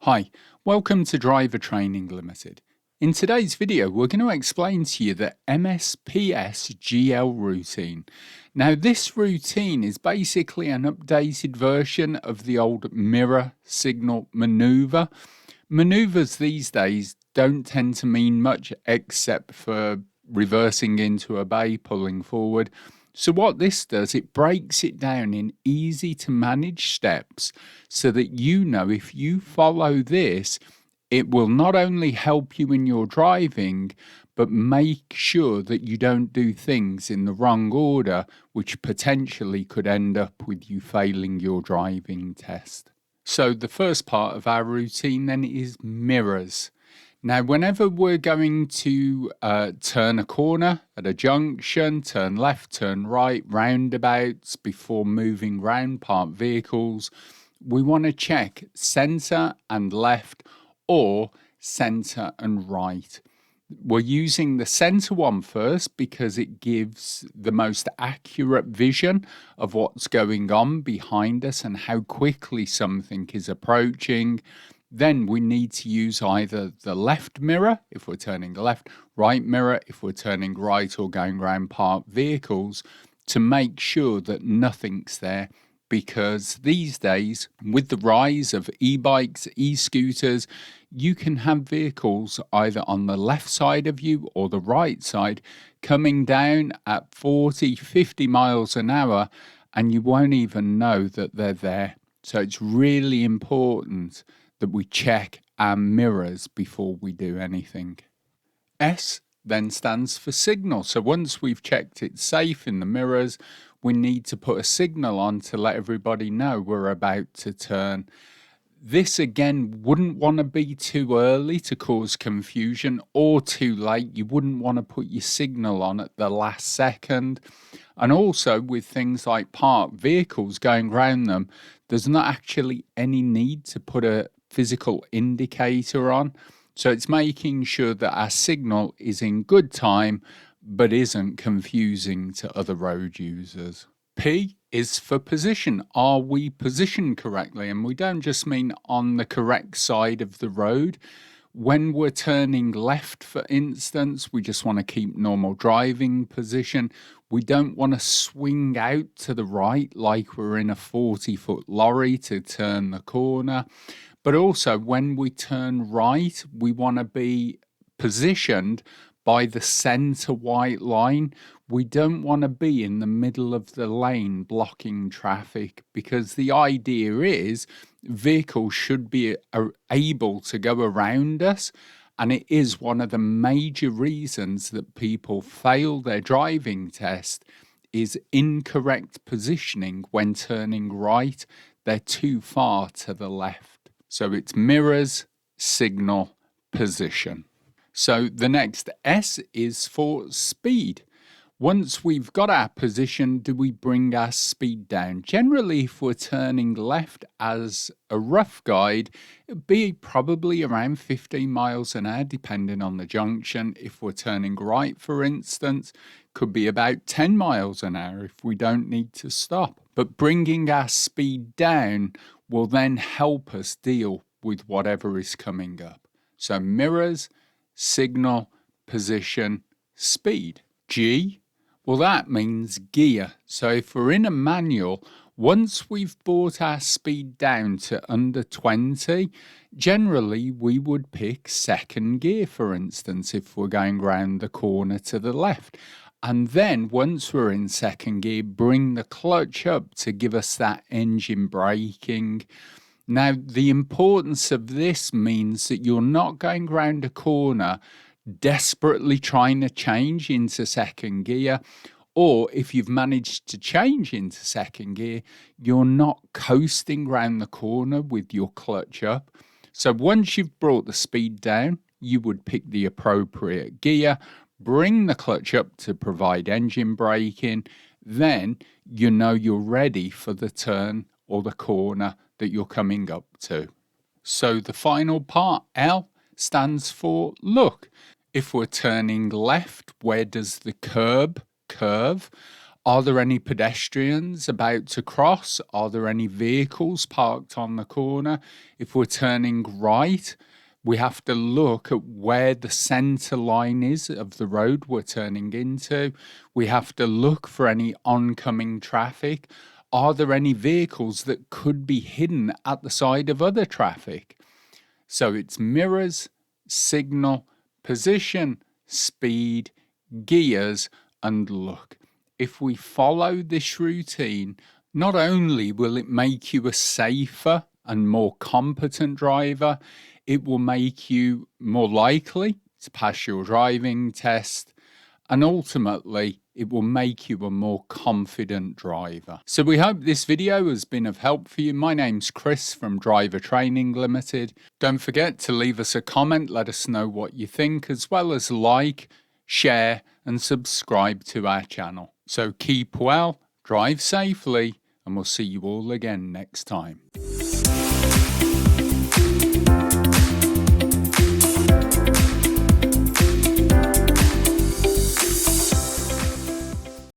Hi, welcome to Driver Training Limited. In today's video, we're going to explain to you the MSPSGL routine. Now, this routine is basically an updated version of the old mirror signal maneuver. Maneuvers these days don't tend to mean much except for reversing into a bay, pulling forward. So what this does, it breaks it down in easy to manage steps so that you know if you follow this, it will not only help you in your driving, but make sure that you don't do things in the wrong order, which potentially could end up with you failing your driving test. So the first part of our routine then is mirrors. Now, whenever we're going to turn a corner at a junction, turn left, turn right, roundabouts, before moving round parked vehicles, we want to check centre and left or centre and right. We're using the centre one first because it gives the most accurate vision of what's going on behind us and how quickly something is approaching. Then we need to use either the left mirror if we're turning left, right mirror if we're turning right or going around parked vehicles to make sure that nothing's there, because these days, with the rise of e-bikes, e-scooters, you can have vehicles either on the left side of you or the right side coming down at 40, 50 miles an hour, and you won't even know that they're there. So it's really important that we check our mirrors before we do anything. S then stands for signal. So once we've checked it's safe in the mirrors, we need to put a signal on to let everybody know we're about to turn. This again wouldn't want to be too early to cause confusion or too late. You wouldn't want to put your signal on at the last second. And also with things like parked vehicles going around them, there's not actually any need to put a physical indicator on. So it's making sure that our signal is in good time but isn't confusing to other road users. P is for position. Are we positioned correctly? And we don't just mean on the correct side of the road. When we're turning left, for instance, we just want to keep normal driving position. We don't want to swing out to the right like we're in a 40-foot lorry to turn the corner. But also when we turn right, we want to be positioned by the center white line. We don't want to be in the middle of the lane blocking traffic, because the idea is vehicles should be able to go around us. And it is one of the major reasons that people fail their driving test is incorrect positioning when turning right. They're too far to the left. So it's mirrors, signal, position. So the next S is for speed. Once we've got our position, do we bring our speed down? Generally, if we're turning left as a rough guide, it'd be probably around 15 miles an hour, depending on the junction. If we're turning right, for instance, could be about 10 miles an hour if we don't need to stop. But bringing our speed down will then help us deal with whatever is coming up. So mirrors, signal, position, speed. G, well, that means gear. So if we're in a manual, once we've brought our speed down to under 20, generally we would pick second gear, for instance, if we're going round the corner to the left. And then once we're in second gear, bring the clutch up to give us that engine braking. Now, the importance of this means that you're not going round a corner desperately trying to change into second gear, or if you've managed to change into second gear, you're not coasting round the corner with your clutch up. So once you've brought the speed down, you would pick the appropriate gear, bring the clutch up to provide engine braking, then you know you're ready for the turn or the corner that you're coming up to. So the final part, L, stands for look. If we're turning left, where does the curb curve? Are there any pedestrians about to cross? Are there any vehicles parked on the corner? If we're turning right, we have to look at where the centre line is of the road we're turning into. We have to look for any oncoming traffic. Are there any vehicles that could be hidden at the side of other traffic? So it's mirrors, signal, position, speed, gears, and look. If we follow this routine, not only will it make you a safer and more competent driver, it will make you more likely to pass your driving test, and ultimately it will make you a more confident driver. So we hope this video has been of help for you. My name's Chris from Driver Training Limited. Don't forget to leave us a comment, let us know what you think, as well as like, share and subscribe to our channel. So keep well, drive safely, and we'll see you all again next time.